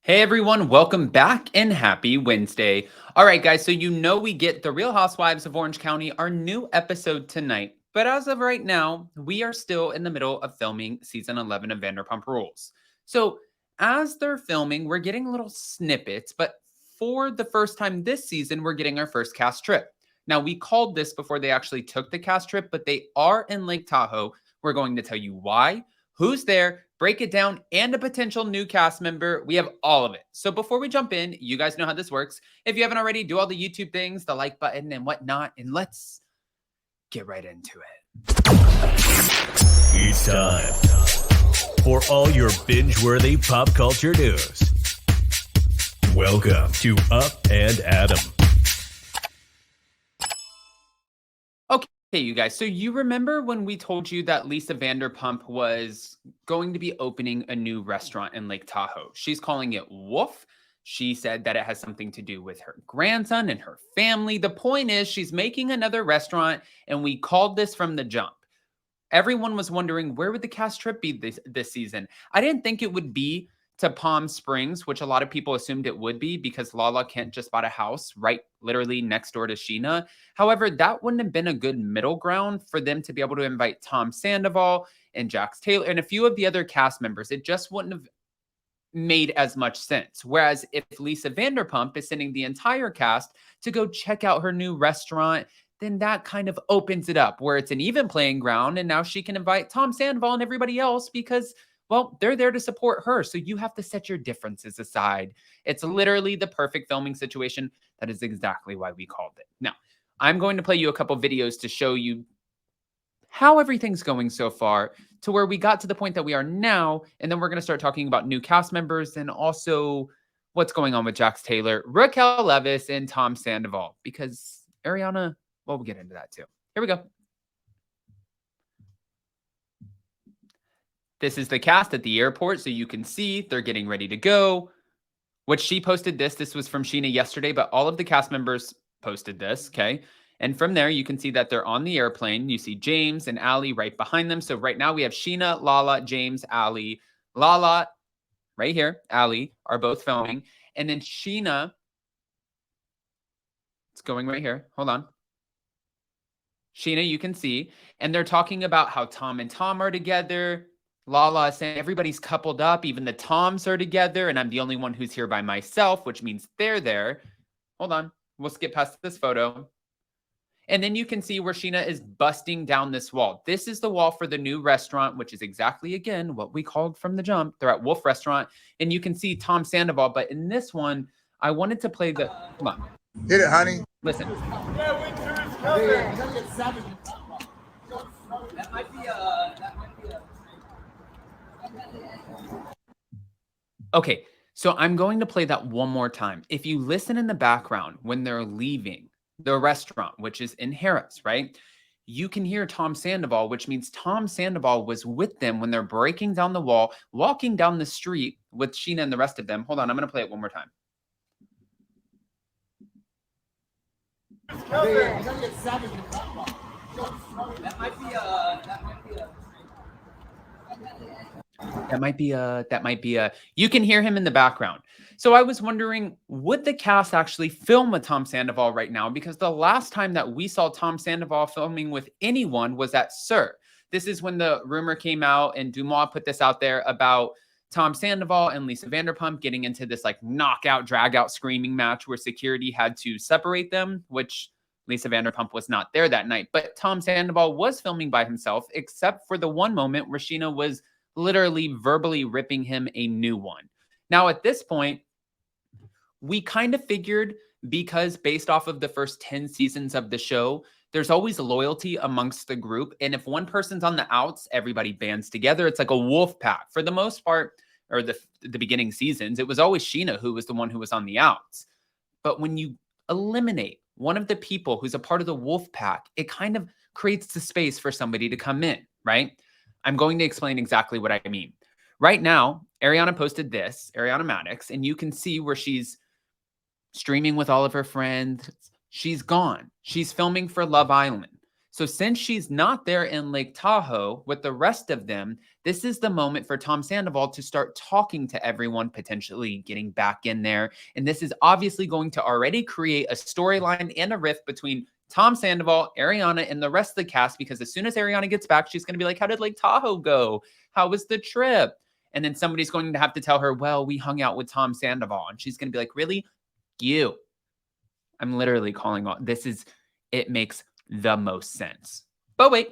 Hey everyone, welcome back and happy Wednesday. All right, guys, so we get The Real Housewives of Orange County, our new episode tonight. But as of right now, we are still in the middle of filming season 11 of Vanderpump Rules. So as they're filming, we're getting little snippets, but for the first time this season, we're getting our first cast trip. Now, we called this before they actually took the cast trip, but they are in Lake Tahoe. We're going to tell you why, who's there, break it down, and a potential new cast member. We have all of it. So before we jump in, you guys know how this works. If you haven't already, do all the YouTube things, the like button and whatnot, and let's get right into it. It's time for all your binge-worthy pop culture news. Welcome to Up and Adam. Okay, you guys. So you remember when we told you that Lisa Vanderpump was going to be opening a new restaurant in Lake Tahoe? She's calling it Wolf. She said that it has something to do with her grandson and her family. The point is, she's making another restaurant, and we called this from the jump. Everyone was wondering, where would the cast trip be this season? I didn't think it would be to Palm Springs, which a lot of people assumed it would be because Lala Kent just bought a house right literally next door to Sheena. However, that wouldn't have been a good middle ground for them to be able to invite Tom Sandoval and Jax Taylor and a few of the other cast members. It just wouldn't have made as much sense. Whereas if Lisa Vanderpump is sending the entire cast to go check out her new restaurant, then that kind of opens it up where it's an even playing ground. And now she can invite Tom Sandoval and everybody else because, well, they're there to support her. So you have to set your differences aside. It's literally the perfect filming situation. That is exactly why we called it. Now, I'm going to play you a couple videos to show you how everything's going so far to where we got to the point that we are now. And then we're going to start talking about new cast members and also what's going on with Jax Taylor, Raquel Leviss, and Tom Sandoval. Because Ariana, well, we'll get into that too. Here we go. This is the cast at the airport, so you can see they're getting ready to go. What she posted this was from Sheena yesterday, but all of the cast members posted this, okay? And from there, you can see that they're on the airplane. You see James and Allie right behind them. So right now we have Sheena, Lala, James, Allie. Lala, right here, Allie, are both filming. And then Sheena, it's going right here. Hold on. Sheena, you can see. And they're talking about how Tom and Tom are together. Lala is saying everybody's coupled up. Even the Toms are together. And I'm the only one who's here by myself, which means they're there. Hold on. We'll skip past this photo. And then you can see where Sheena is busting down this wall. This is the wall for the new restaurant, which is exactly, again, what we called from the jump. They're at Wolf Restaurant. And you can see Tom Sandoval. But in this one, I wanted to play the... Come on. Hit it, honey. Listen. That might be Okay, so I'm going to play that one more time. If you listen in the background when they're leaving the restaurant, which is in Harris, right? You can hear Tom Sandoval, which means Tom Sandoval was with them when they're breaking down the wall, walking down the street with Sheena and the rest of them. Hold on, I'm going to play it one more time. That might be a, you can hear him in the background. So I was wondering, would the cast actually film with Tom Sandoval right now? Because the last time that we saw Tom Sandoval filming with anyone was at Sir. This is when the rumor came out and Dumois put this out there about Tom Sandoval and Lisa Vanderpump getting into this like knockout, drag out screaming match where security had to separate them, which Lisa Vanderpump was not there that night. But Tom Sandoval was filming by himself, except for the one moment where Sheena was literally verbally ripping him a new one. Now, at this point, we kind of figured, because based off of the first 10 seasons of the show, there's always loyalty amongst the group. And if one person's on the outs, everybody bands together. It's like a wolf pack. For the most part, or the beginning seasons, it was always Sheena who was the one who was on the outs. But when you eliminate one of the people who's a part of the wolf pack, it kind of creates the space for somebody to come in, right? I'm going to explain exactly what I mean. Right now, Ariana posted this, Ariana Maddox, and you can see where she's streaming with all of her friends. She's gone. She's filming for Love Island. So since she's not there in Lake Tahoe with the rest of them, this is the moment for Tom Sandoval to start talking to everyone, potentially getting back in there. And this is obviously going to already create a storyline and a rift between Tom Sandoval, Ariana, and the rest of the cast, because as soon as Ariana gets back, she's going to be like, how did Lake Tahoe go? How was the trip? And then somebody's going to have to tell her, well, we hung out with Tom Sandoval. And she's going to be like, really? You. I'm literally calling on this. It makes the most sense. But wait,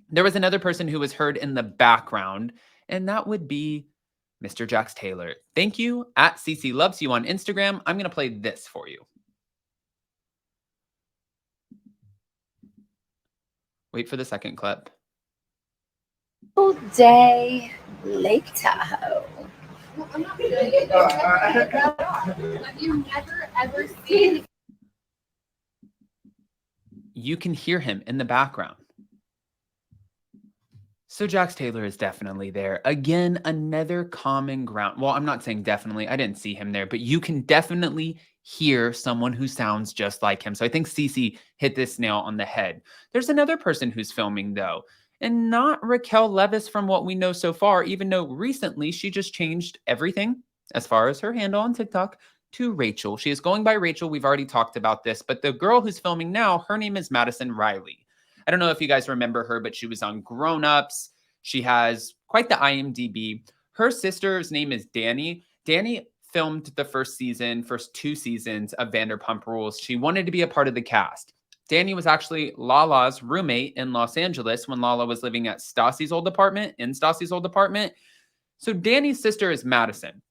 there was another person who was heard in the background, and that would be Mr. Jax Taylor. Thank you at CC Loves You on Instagram. I'm going to play this for you. Wait for the second clip. All day, Lake Tahoe. Have you never ever seen? You can hear him in the background. So Jax Taylor is definitely there. Again, another common ground. Well, I'm not saying definitely. I didn't see him there, but you can definitely hear someone who sounds just like him. So I think Cece hit this nail on the head. There's another person who's filming, though, and not Raquel Leviss from what we know so far, even though recently she just changed everything as far as her handle on TikTok to Rachel. She is going by Rachel. We've already talked about this, but the girl who's filming now, her name is Madison Riley. I don't know if you guys remember her, but she was on Grown Ups. She has quite the IMDb. Her sister's name is Danny. Danny filmed the first two seasons of Vanderpump Rules. She wanted to be a part of the cast. Danny was actually Lala's roommate in Los Angeles when Lala was living at Stassi's old apartment, So Danny's sister is Madison.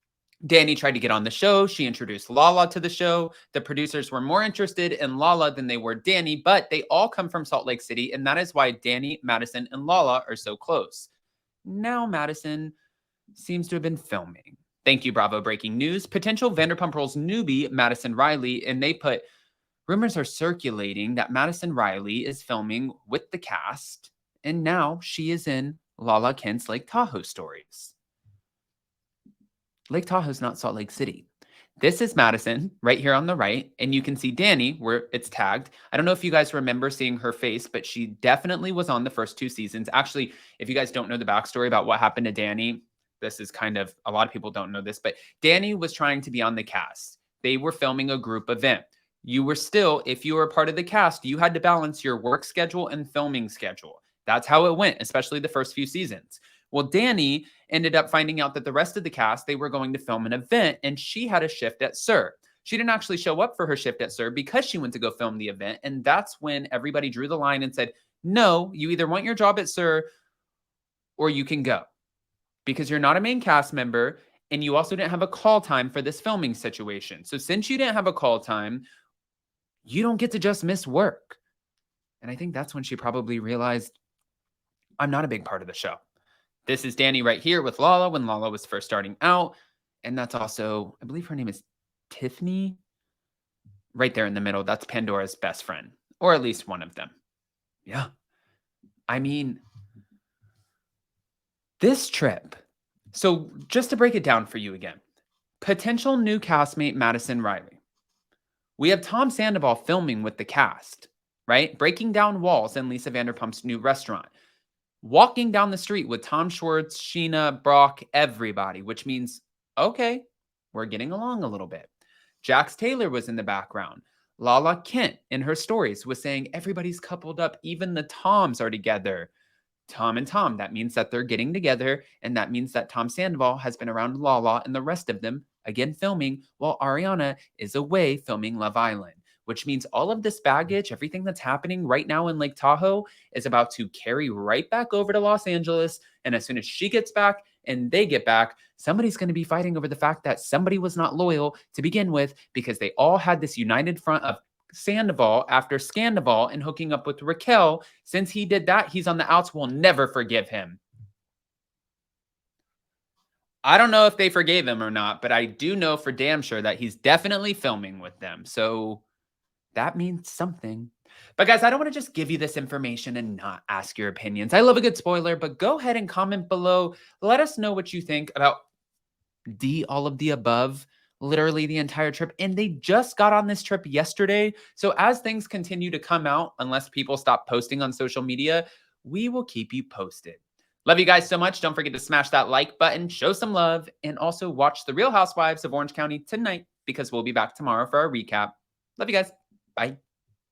Danny tried to get on the show. She introduced Lala to the show. The producers were more interested in Lala than they were Danny, but they all come from Salt Lake City, and that is why Danny, Madison, and Lala are so close. Now Madison seems to have been filming. Thank you, Bravo Breaking News. Potential Vanderpump Rules newbie, Madison Riley, and they put, rumors are circulating that Madison Riley is filming with the cast, and now she is in Lala Kent's Lake Tahoe stories. Lake Tahoe is not Salt Lake City. This is Madison right here on the right, and you can see Danny where it's tagged. I don't know if you guys remember seeing her face, but she definitely was on the first two seasons. Actually, if you guys don't know the backstory about what happened to Danny, this is kind of, a lot of people don't know this, but Danny was trying to be on the cast. They were filming a group event. You were still, if you were a part of the cast, you had to balance your work schedule and filming schedule. That's how it went, especially the first few seasons. Well, Danny ended up finding out that the rest of the cast, they were going to film an event, and she had a shift at SUR. She didn't actually show up for her shift at SUR because she went to go film the event, and that's when everybody drew the line and said, no, you either want your job at SUR or you can go, because you're not a main cast member, and you also didn't have a call time for this filming situation. So since you didn't have a call time, you don't get to just miss work. And I think that's when she probably realized, I'm not a big part of the show. This is Danny right here with Lala when Lala was first starting out. And that's also, I believe her name is Tiffany. Right there in the middle. That's Pandora's best friend. Or at least one of them. Yeah. I mean, this trip. So just to break it down for you again. Potential new castmate Madison Riley. We have Tom Sandoval filming with the cast, right? Breaking down walls in Lisa Vanderpump's new restaurant. Walking down the street with Tom Schwartz, Sheena, Brock, everybody, which means, okay, we're getting along a little bit. Jax Taylor was in the background. Lala Kent in her stories was saying everybody's coupled up. Even the Toms are together. Tom and Tom, that means that they're getting together, and that means that Tom Sandoval has been around Lala and the rest of them, again filming, while Ariana is away filming Love Island. Which means all of this baggage, everything that's happening right now in Lake Tahoe is about to carry right back over to Los Angeles. And as soon as she gets back and they get back, somebody's going to be fighting over the fact that somebody was not loyal to begin with, because they all had this united front of Sandoval after Scandoval and hooking up with Raquel. Since he did that, he's on the outs. We'll never forgive him. I don't know if they forgave him or not, but I do know for damn sure that he's definitely filming with them. So that means something. But guys, I don't want to just give you this information and not ask your opinions. I love a good spoiler, but go ahead and comment below. Let us know what you think about all of the above. literally the entire trip. And they just got on this trip yesterday. So as things continue to come out, unless people stop posting on social media, we will keep you posted. Love you guys so much. Don't forget to smash that like button, show some love, and also watch The Real Housewives of Orange County tonight because we'll be back tomorrow for our recap. Love you guys. Bye.